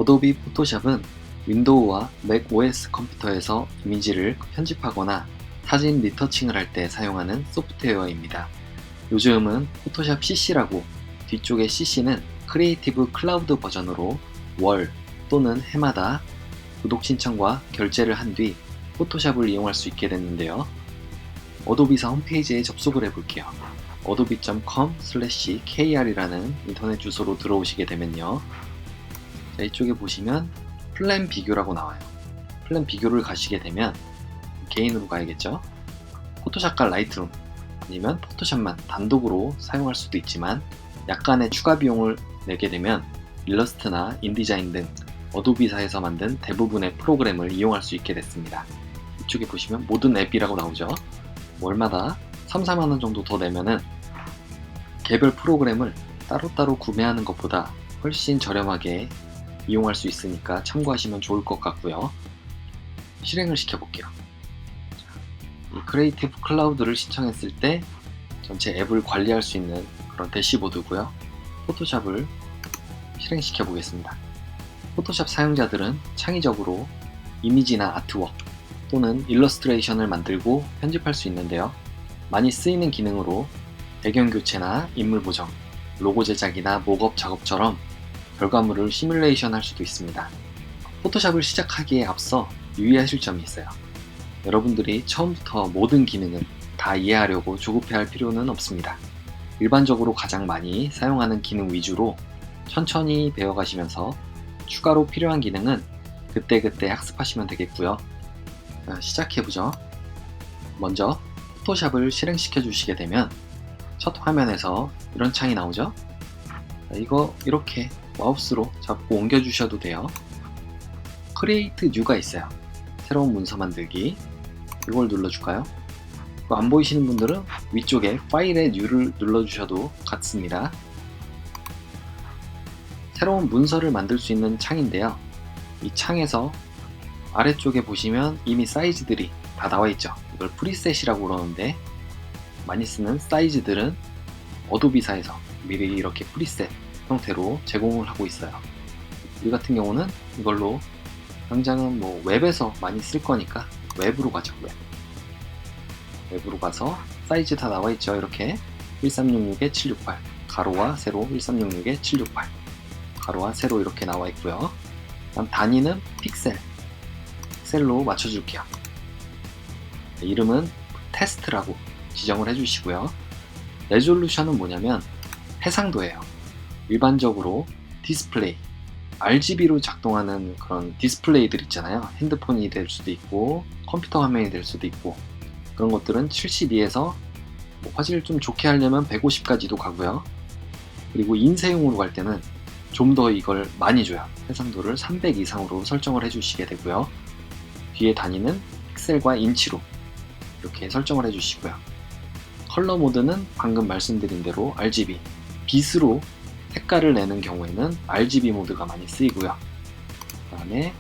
어도비 포토샵은 윈도우와 맥 OS 컴퓨터에서 이미지를 편집하거나 사진 리터칭을 할 때 사용하는 소프트웨어입니다. 요즘은 포토샵 CC라고, 뒤쪽의 CC는 크리에이티브 클라우드 버전으로 월 또는 해마다 구독 신청과 결제를 한 뒤 포토샵을 이용할 수 있게 됐는데요. 어도비사 홈페이지에 접속을 해볼게요. adobe.com/kr이라는 인터넷 주소로 들어오시게 되면요. 자, 이쪽에 보시면 플랜 비교라고 나와요. 플랜 비교를 가시게 되면 개인으로 가야겠죠. 포토샵과 라이트룸 아니면 포토샵만 단독으로 사용할 수도 있지만 약간의 추가 비용을 내게 되면 일러스트나 인디자인 등 어도비사에서 만든 대부분의 프로그램을 이용할 수 있게 됐습니다. 이쪽에 보시면 모든 앱이라고 나오죠. 월마다 3-4만원 정도 더 내면은 개별 프로그램을 따로따로 구매하는 것보다 훨씬 저렴하게 이용할 수 있으니까 참고하시면 좋을 것 같고요. 실행을 시켜볼게요. 이 크리에이티브 클라우드를 신청했을 때 전체 앱을 관리할 수 있는 그런 대시보드고요. 포토샵을 실행시켜 보겠습니다. 포토샵 사용자들은 창의적으로 이미지나 아트웍 또는 일러스트레이션을 만들고 편집할 수 있는데요. 많이 쓰이는 기능으로 배경 교체나 인물 보정, 로고 제작이나 목업 작업처럼 결과물을 시뮬레이션 할 수도 있습니다. 포토샵을 시작하기에 앞서 유의하실 점이 있어요. 여러분들이 처음부터 모든 기능을 다 이해하려고 조급해할 필요는 없습니다. 일반적으로 가장 많이 사용하는 기능 위주로 천천히 배워가시면서 추가로 필요한 기능은 그때그때 학습하시면 되겠고요. 시작해보죠. 먼저 포토샵을 실행시켜 주시게 되면 첫 화면에서 이런 창이 나오죠. 이거 이렇게 마우스로 잡고 옮겨 주셔도 돼요. 크리에이트 뉴가 있어요. 새로운 문서 만들기. 이걸 눌러줄까요? 안 보이시는 분들은 위쪽에 파일의 뉴를 눌러주셔도 같습니다. 새로운 문서를 만들 수 있는 창인데요. 이 창에서 아래쪽에 보시면 이미 사이즈들이 다 나와 있죠. 이걸 프리셋이라고 그러는데 많이 쓰는 사이즈들은 어도비사에서 미리 이렇게 프리셋 형태로 제공을 하고 있어요. 우리 같은 경우는 이걸로 당장은 웹에서 많이 쓸 거니까 웹으로 가죠. 웹으로 가서 사이즈 다 나와 있죠. 이렇게 1366-768 가로와 세로 1366-768 가로와 세로 이렇게 나와 있고요. 단위는 픽셀로 맞춰줄게요. 이름은 테스트라고 지정을 해주시고요. 레졸루션은 뭐냐면 해상도예요. 일반적으로 디스플레이, RGB로 작동하는 그런 디스플레이들 있잖아요. 핸드폰이 될 수도 있고 컴퓨터 화면이 될 수도 있고 그런 것들은 72에서 화질을 좀 좋게 하려면 150까지도 가고요. 그리고 인쇄용으로 갈 때는 좀 더 이걸 많이 줘요. 해상도를 300 이상으로 설정을 해주시게 되고요. 뒤에 단위는 픽셀과 인치로 이렇게 설정을 해주시고요. 컬러 모드는 방금 말씀드린 대로 RGB, 빛으로 색깔을 내는 경우에는 RGB 모드가 많이 쓰이고요. 그 다음에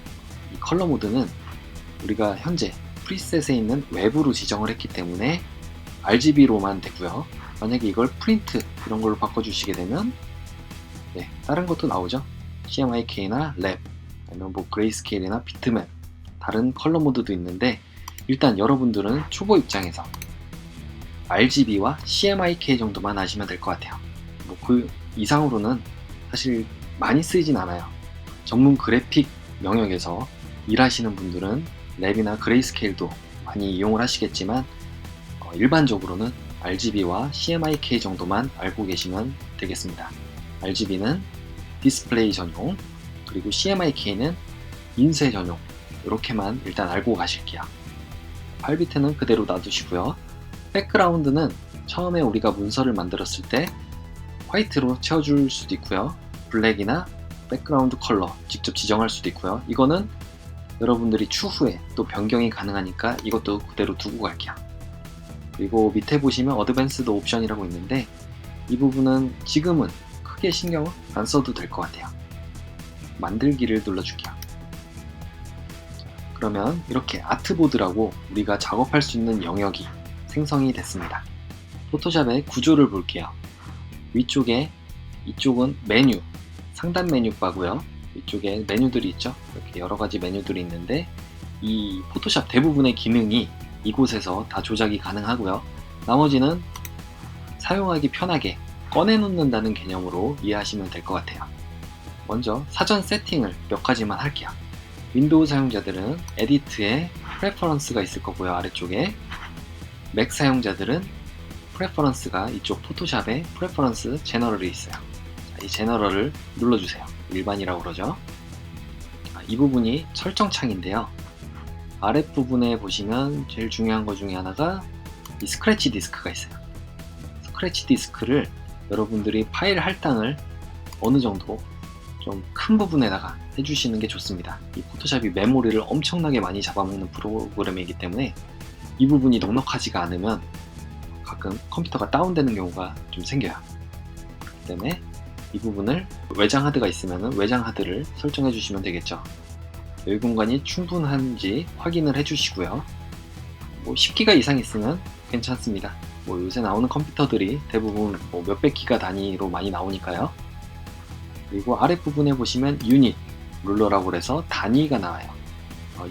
이 컬러 모드는 우리가 현재 프리셋에 있는 웹으로 지정을 했기 때문에 RGB로만 되고요. 만약에 이걸 프린트 이런 걸로 바꿔주시게 되면 다른 것도 나오죠. CMYK나 랩, 아니면 그레이스케일이나 비트맵, 다른 컬러 모드도 있는데 일단 여러분들은 초보 입장에서 RGB와 CMYK 정도만 아시면 될 것 같아요. 그 이상으로는 사실 많이 쓰이진 않아요. 전문 그래픽 영역에서 일하시는 분들은 랩이나 그레이스케일도 많이 이용을 하시겠지만 일반적으로는 RGB와 CMYK 정도만 알고 계시면 되겠습니다. RGB는 디스플레이 전용, 그리고 CMYK는 인쇄 전용, 이렇게만 일단 알고 가실게요. 팔 밑에는 그대로 놔두시고요. 백그라운드는 처음에 우리가 문서를 만들었을 때 화이트로 채워줄 수도 있고요. 블랙이나 백그라운드 컬러 직접 지정할 수도 있고요. 이거는 여러분들이 추후에 또 변경이 가능하니까 이것도 그대로 두고 갈게요. 그리고 밑에 보시면 어드밴스드 옵션이라고 있는데 이 부분은 지금은 크게 신경 안 써도 될 것 같아요. 만들기를 눌러줄게요. 그러면 이렇게 아트보드라고 우리가 작업할 수 있는 영역이 생성이 됐습니다. 포토샵의 구조를 볼게요. 위쪽에 이쪽은 메뉴, 상단 메뉴 바고요. 이쪽에 메뉴들이 있죠. 이렇게 여러 가지 메뉴들이 있는데 이 포토샵 대부분의 기능이 이곳에서 다 조작이 가능하고요. 나머지는 사용하기 편하게 꺼내놓는다는 개념으로 이해하시면 될 것 같아요. 먼저 사전 세팅을 몇 가지만 할게요. 윈도우 사용자들은 에디트에 프레퍼런스가 있을 거고요. 아래쪽에 맥 사용자들은 프레퍼런스가 이쪽 포토샵에 프레퍼런스 제너럴이 있어요. 자, 이 제너럴을 눌러주세요. 일반이라고 그러죠. 이 부분이 설정 창인데요. 아랫부분에 보시면 제일 중요한 것 중에 하나가 이 스크래치 디스크가 있어요. 스크래치 디스크를 여러분들이 파일 할당을 어느 정도 좀 큰 부분에다가 해주시는 게 좋습니다. 이 포토샵이 메모리를 엄청나게 많이 잡아먹는 프로그램이기 때문에 이 부분이 넉넉하지가 않으면 가끔 컴퓨터가 다운되는 경우가 좀 생겨요. 그렇기 때문에 이 부분을 외장 하드가 있으면 외장 하드를 설정해 주시면 되겠죠. 여유 공간이 충분한지 확인을 해 주시고요. 10기가 이상 있으면 괜찮습니다. 요새 나오는 컴퓨터들이 대부분 몇백 기가 단위로 많이 나오니까요. 그리고 아랫부분에 보시면 유닛, 룰러라고 해서 단위가 나와요.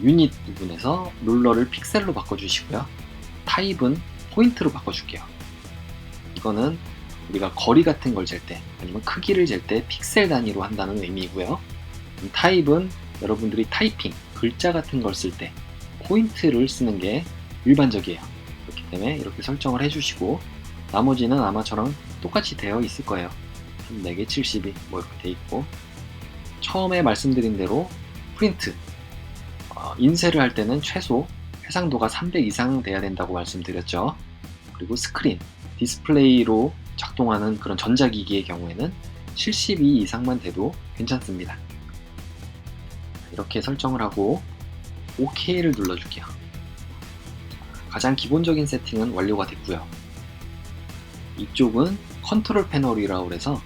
유닛 부분에서 룰러를 픽셀로 바꿔주시고요. 타입은 포인트로 바꿔줄게요. 이거는 우리가 거리 같은 걸 잴 때 아니면 크기를 잴 때 픽셀 단위로 한다는 의미고요. 타입은 여러분들이 타이핑, 글자 같은 걸 쓸 때 포인트를 쓰는 게 일반적이에요. 그렇기 때문에 이렇게 설정을 해주시고 나머지는 아마 저랑 똑같이 되어 있을 거예요. 4개 72 이렇게 돼 있고 처음에 말씀드린 대로 프린트 인쇄를 할 때는 최소 해상도가 300 이상 돼야 된다고 말씀드렸죠. 그리고 스크린, 디스플레이로 작동하는 그런 전자기기의 경우에는 72 이상만 돼도 괜찮습니다. 이렇게 설정을 하고 OK를 눌러줄게요. 가장 기본적인 세팅은 완료가 됐고요. 이쪽은 컨트롤 패널이라고 해서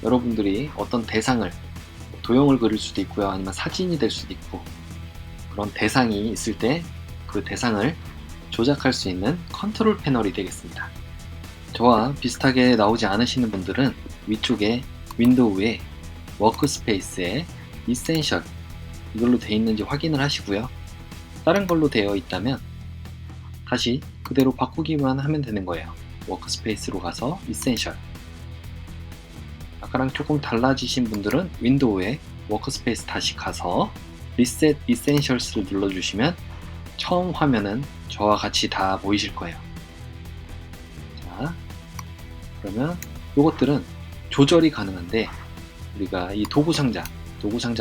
여러분들이 어떤 대상을 도형을 그릴 수도 있고요. 아니면 사진이 될 수도 있고 그런 대상이 있을 때 그 대상을 조작할 수 있는 컨트롤 패널이 되겠습니다. 저와 비슷하게 나오지 않으시는 분들은 위쪽에 윈도우에 워크스페이스에 이센셜 이걸로 되어 있는지 확인을 하시고요. 다른 걸로 되어 있다면 다시 그대로 바꾸기만 하면 되는 거예요. 워크스페이스로 가서 이센셜 아까랑 조금 달라지신 분들은 윈도우에 워크스페이스 다시 가서 리셋 이센셜스를 눌러주시면 처음 화면은 저와 같이 다 보이실 거예요. 자, 그러면 이것들은 조절이 가능한데 우리가 이 도구 상자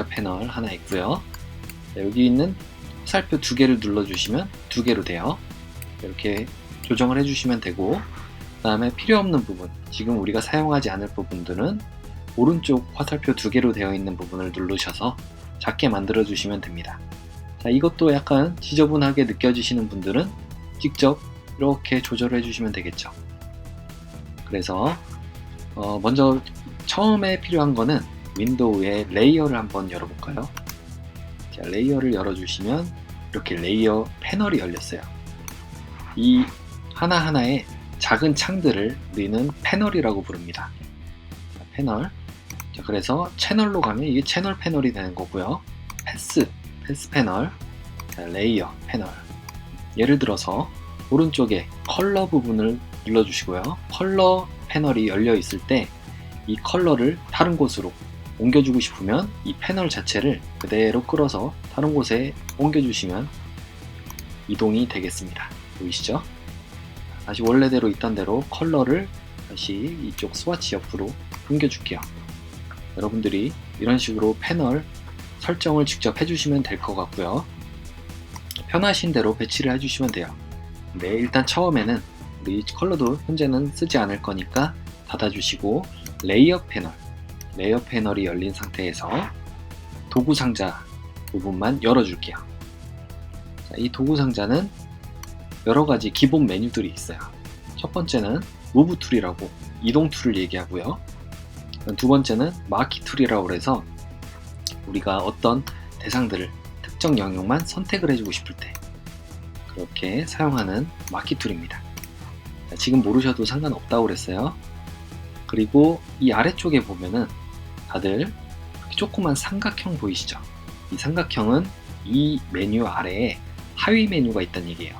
패널 하나 있고요. 여기 있는 화살표 2개를 눌러주시면 2개로 돼요. 이렇게 조정을 해주시면 되고 그 다음에 필요 없는 부분 지금 우리가 사용하지 않을 부분들은 오른쪽 화살표 2개로 되어 있는 부분을 누르셔서 작게 만들어 주시면 됩니다. 자, 이것도 약간 지저분하게 느껴지시는 분들은 직접 이렇게 조절해 주시면 되겠죠. 그래서 먼저 처음에 필요한 거는 윈도우의 레이어를 한번 열어볼까요? 자, 레이어를 열어주시면 이렇게 레이어 패널이 열렸어요. 이 하나하나의 작은 창들을 우리는 패널이라고 부릅니다. 자, 패널. 자, 그래서 채널로 가면 이게 채널 패널이 되는 거고요. 패스 패널, 자, 레이어 패널. 예를 들어서 오른쪽에 컬러 부분을 눌러주시고요. 컬러 패널이 열려 있을 때 이 컬러를 다른 곳으로 옮겨주고 싶으면 이 패널 자체를 그대로 끌어서 다른 곳에 옮겨주시면 이동이 되겠습니다. 보이시죠? 다시 원래대로 있던 대로 컬러를 다시 이쪽 스와치 옆으로 옮겨줄게요. 여러분들이 이런 식으로 패널 설정을 직접 해주시면 될 것 같고요. 편하신 대로 배치를 해주시면 돼요. 네, 일단 처음에는 우리 컬러도 현재는 쓰지 않을 거니까 닫아주시고 레이어 패널이 열린 상태에서 도구 상자 부분만 열어줄게요. 자, 이 도구 상자는 여러가지 기본 메뉴들이 있어요. 첫 번째는 무브 툴이라고 이동 툴을 얘기하고요. 두 번째는 마키 툴이라고 해서 우리가 어떤 대상들을 특정 영역만 선택을 해주고 싶을 때 그렇게 사용하는 마키 툴입니다. 자, 지금 모르셔도 상관없다고 그랬어요. 그리고 이 아래쪽에 보면은 다들 조그만 삼각형 보이시죠? 이 삼각형은 이 메뉴 아래에 하위 메뉴가 있다는 얘기예요.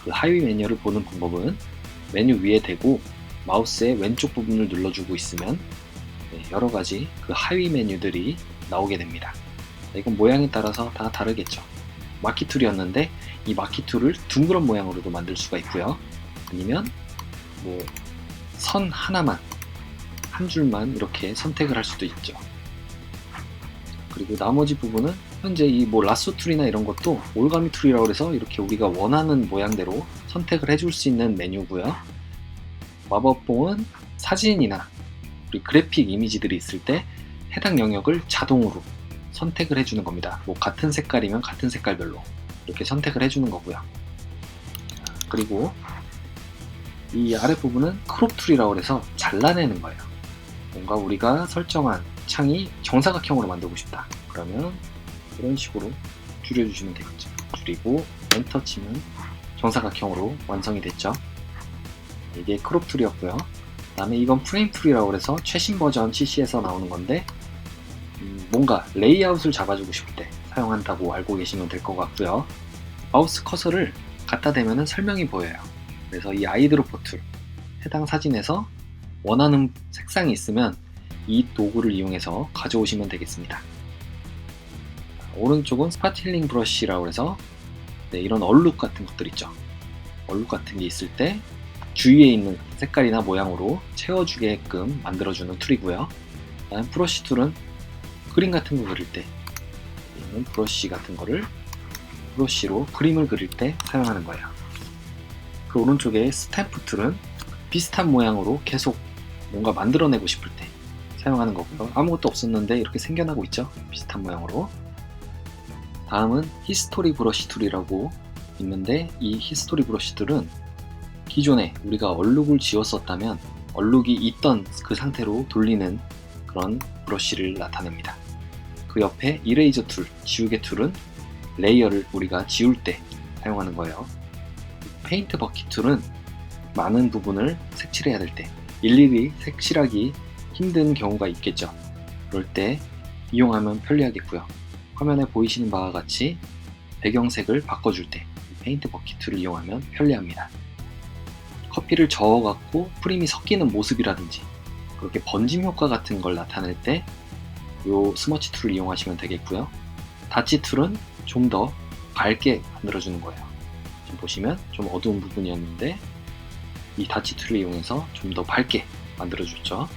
그 하위 메뉴를 보는 방법은 메뉴 위에 대고 마우스의 왼쪽 부분을 눌러주고 있으면 여러가지 그 하위 메뉴들이 나오게 됩니다. 이건 모양에 따라서 다 다르겠죠. 마키툴이었는데 이 마키툴을 둥그런 모양으로도 만들 수가 있고요. 아니면 뭐 선 하나만, 한 줄만 이렇게 선택을 할 수도 있죠. 그리고 나머지 부분은 현재 이 뭐 라쏘 툴이나 이런 것도 올가미 툴이라고 해서 이렇게 우리가 원하는 모양대로 선택을 해줄 수 있는 메뉴고요. 마법봉은 사진이나 우리 그래픽 이미지들이 있을 때 해당 영역을 자동으로 선택을 해주는 겁니다. 뭐 같은 색깔이면 같은 색깔별로 이렇게 선택을 해주는 거고요. 그리고 이 아랫부분은 크롭 툴이라고 해서 잘라내는 거예요. 뭔가 우리가 설정한 창이 정사각형으로 만들고 싶다. 그러면 이런 식으로 줄여주시면 되겠죠. 줄이고 엔터 치면 정사각형으로 완성이 됐죠. 이게 크롭 툴이었고요. 그 다음에 이건 프레임 툴이라고 해서 최신 버전 CC에서 나오는 건데 뭔가 레이아웃을 잡아주고 싶을 때 사용한다고 알고 계시면 될 것 같고요. 마우스 커서를 갖다 대면 설명이 보여요. 그래서 이 아이드로퍼 툴, 해당 사진에서 원하는 색상이 있으면 이 도구를 이용해서 가져오시면 되겠습니다. 오른쪽은 스팟 힐링 브러쉬라고 해서 이런 얼룩 같은 것들 있죠. 얼룩 같은 게 있을 때 주위에 있는 색깔이나 모양으로 채워주게끔 만들어주는 툴이고요. 다음 브러쉬 툴은 그림 같은 거 그릴 때 브러쉬 같은 거를 브러쉬로 그림을 그릴 때 사용하는 거예요. 그 오른쪽에 스탬프 툴은 비슷한 모양으로 계속 뭔가 만들어내고 싶을 때 사용하는 거고요. 아무것도 없었는데 이렇게 생겨나고 있죠. 비슷한 모양으로. 다음은 히스토리 브러쉬 툴이라고 있는데 이 히스토리 브러쉬 툴은 기존에 우리가 얼룩을 지웠었다면 얼룩이 있던 그 상태로 돌리는 그런 브러쉬를 나타냅니다. 그 옆에 이레이저 툴, 지우개 툴은 레이어를 우리가 지울 때 사용하는 거예요. 페인트 버킷 툴은 많은 부분을 색칠해야 될 때 일일이 색칠하기 힘든 경우가 있겠죠. 그럴 때 이용하면 편리하겠고요. 화면에 보이시는 바와 같이 배경색을 바꿔줄 때 페인트 버킷 툴을 이용하면 편리합니다. 커피를 저어갖고 프림이 섞이는 모습이라든지 그렇게 번짐 효과 같은 걸 나타낼 때 이 스머치 툴을 이용하시면 되겠고요. 다치 툴은 좀 더 밝게 만들어주는 거예요. 지금 보시면 좀 어두운 부분이었는데 이 다치 툴을 이용해서 좀 더 밝게 만들어주죠.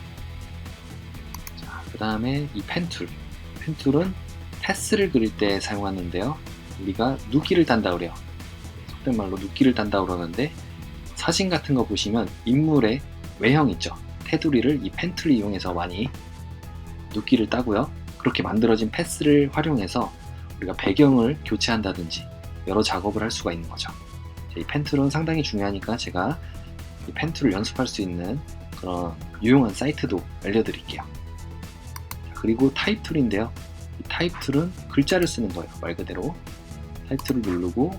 그 다음에 이 펜 툴. 펜 툴은 패스를 그릴 때 사용하는데요. 우리가 눕기를 단다 그래요. 속된 말로 눕기를 단다 그러는데 사진 같은 거 보시면 인물의 외형 있죠. 테두리를 이 펜 툴을 이용해서 많이 눕기를 따고요. 그렇게 만들어진 패스를 활용해서 우리가 배경을 교체한다든지 여러 작업을 할 수가 있는 거죠. 이 펜 툴은 상당히 중요하니까 제가 이 펜 툴을 연습할 수 있는 그런 유용한 사이트도 알려드릴게요. 그리고 타입 툴인데요. 이 타입 툴은 글자를 쓰는 거예요. 말 그대로 타입 툴을 누르고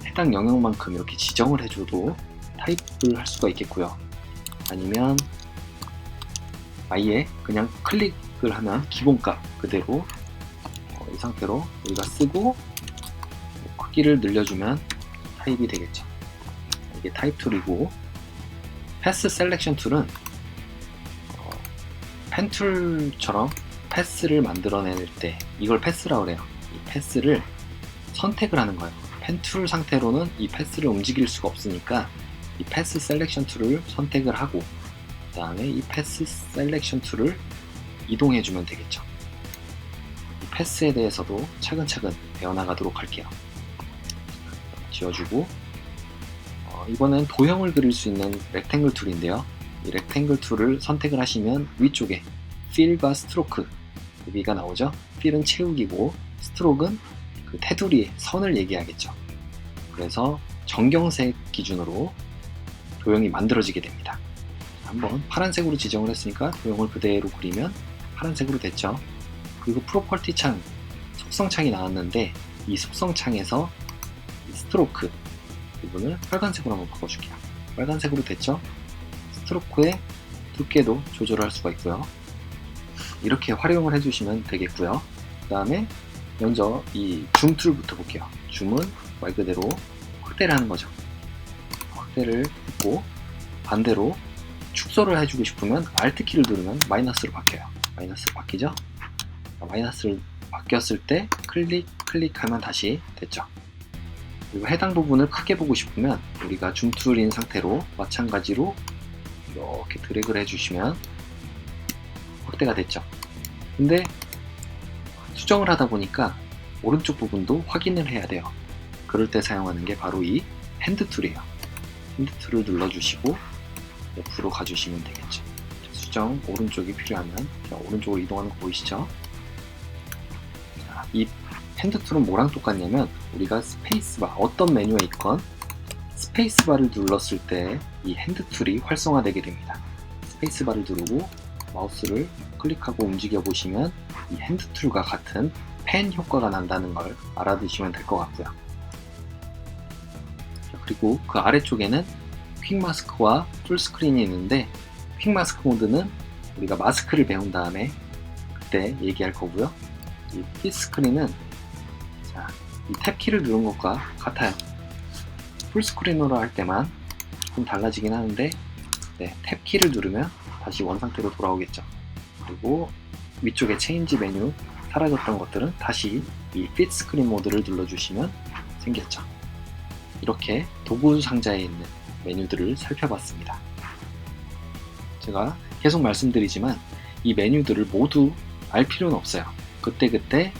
해당 영역만큼 이렇게 지정을 해줘도 타입을 할 수가 있겠고요. 아니면 아예 그냥 클릭을 하면 기본값 그대로 이 상태로 우리가 쓰고 크기를 늘려주면 타입이 되겠죠. 이게 타입 툴이고 패스 셀렉션 툴은 펜 툴처럼 패스를 만들어낼 때 이걸 패스라고 그래요. 이 패스를 선택을 하는 거예요. 펜 툴 상태로는 이 패스를 움직일 수가 없으니까 이 패스 셀렉션 툴을 선택을 하고 그 다음에 이 패스 셀렉션 툴을 이동해주면 되겠죠. 이 패스에 대해서도 차근차근 배워나가도록 할게요. 지워주고 이번엔 도형을 그릴 수 있는 렉탱글 툴인데요. 이 렉탱글 툴을 선택을 하시면 위쪽에 필과 스트로크 여기가 나오죠. 필은 채우기고 스트로크는 그 테두리의 선을 얘기하겠죠. 그래서 정경색 기준으로 도형이 만들어지게 됩니다. 한번 파란색으로 지정을 했으니까 도형을 그대로 그리면 파란색으로 됐죠. 그리고 프로퍼티 창, 속성 창이 나왔는데 이 속성 창에서 스트로크 부분을 빨간색으로 한번 바꿔줄게요. 빨간색으로 됐죠. 스트로크의 두께도 조절할 수가 있고요. 이렇게 활용을 해주시면 되겠고요. 그 다음에 먼저 이 줌 툴부터 볼게요. 줌은 말 그대로 확대를 하는 거죠. 확대를 했고, 반대로 축소를 해주고 싶으면 Alt 키를 누르면 마이너스로 바뀌어요. 마이너스로 바뀌죠? 마이너스로 바뀌었을 때 클릭하면 다시 됐죠. 그리고 해당 부분을 크게 보고 싶으면 우리가 줌 툴인 상태로 마찬가지로 이렇게 드래그를 해주시면 확대가 됐죠. 근데 수정을 하다 보니까 오른쪽 부분도 확인을 해야 돼요. 그럴 때 사용하는 게 바로 이 핸드 툴이에요. 핸드 툴을 눌러주시고 옆으로 가주시면 되겠죠. 수정 오른쪽이 필요하면 오른쪽으로 이동하는 거 보이시죠? 자, 이 핸드 툴은 뭐랑 똑같냐면 우리가 스페이스바, 어떤 메뉴에 있건 스페이스바를 눌렀을 때 이 핸드 툴이 활성화되게 됩니다. 스페이스바를 누르고 마우스를 클릭하고 움직여 보시면 이 핸드 툴과 같은 펜 효과가 난다는 걸 알아두시면 될 것 같고요. 그리고 그 아래쪽에는 퀵 마스크와 풀 스크린이 있는데, 퀵 마스크 모드는 우리가 마스크를 배운 다음에 그때 얘기할 거고요. 이 핏 스크린은 이 탭 키를 누른 것과 같아요. 풀 스크린으로 할 때만 좀 달라지긴 하는데, 탭 키를 누르면 다시 원상태로 돌아오겠죠. 그리고 위쪽에 체인지 메뉴 사라졌던 것들은 다시 이 핏 스크린 모드를 눌러주시면 생겼죠. 이렇게 도구 상자에 있는 메뉴들을 살펴봤습니다. 제가 계속 말씀드리지만 이 메뉴들을 모두 알 필요는 없어요. 그때그때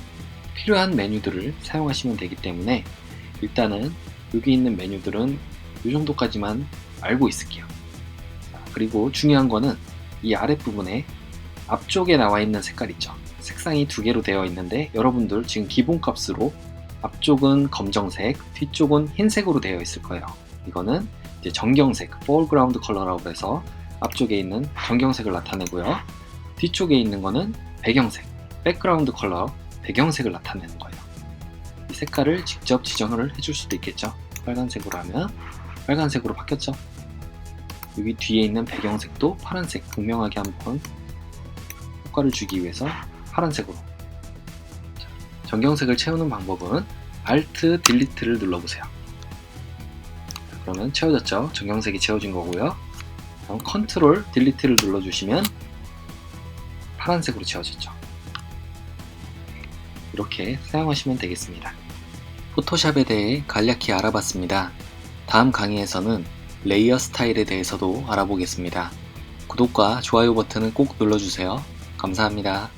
필요한 메뉴들을 사용하시면 되기 때문에 일단은 여기 있는 메뉴들은 이 정도까지만 알고 있을게요. 그리고 중요한 거는 이 아랫부분에 앞쪽에 나와 있는 색깔 있죠. 색상이 두 개로 되어 있는데 여러분들 지금 기본값으로 앞쪽은 검정색, 뒤쪽은 흰색으로 되어 있을 거예요. 이거는 이제 정경색, foreground 컬러라고 해서 앞쪽에 있는 정경색을 나타내고요. 뒤쪽에 있는 거는 배경색, 백그라운드 컬러, 배경색을 나타내는 거예요. 이 색깔을 직접 지정을 해줄 수도 있겠죠. 빨간색으로 하면 빨간색으로 바뀌었죠. 여기 뒤에 있는 배경색도 파란색, 극명하게 한번 효과를 주기 위해서 파란색으로. 정경색을 채우는 방법은 Alt, Delete를 눌러보세요. 그러면 채워졌죠? 정경색이 채워진 거고요. 그럼 Ctrl, Delete를 눌러주시면 파란색으로 채워졌죠. 이렇게 사용하시면 되겠습니다. 포토샵에 대해 간략히 알아봤습니다. 다음 강의에서는 레이어 스타일에 대해서도 알아보겠습니다. 구독과 좋아요 버튼을 꼭 눌러주세요. 감사합니다.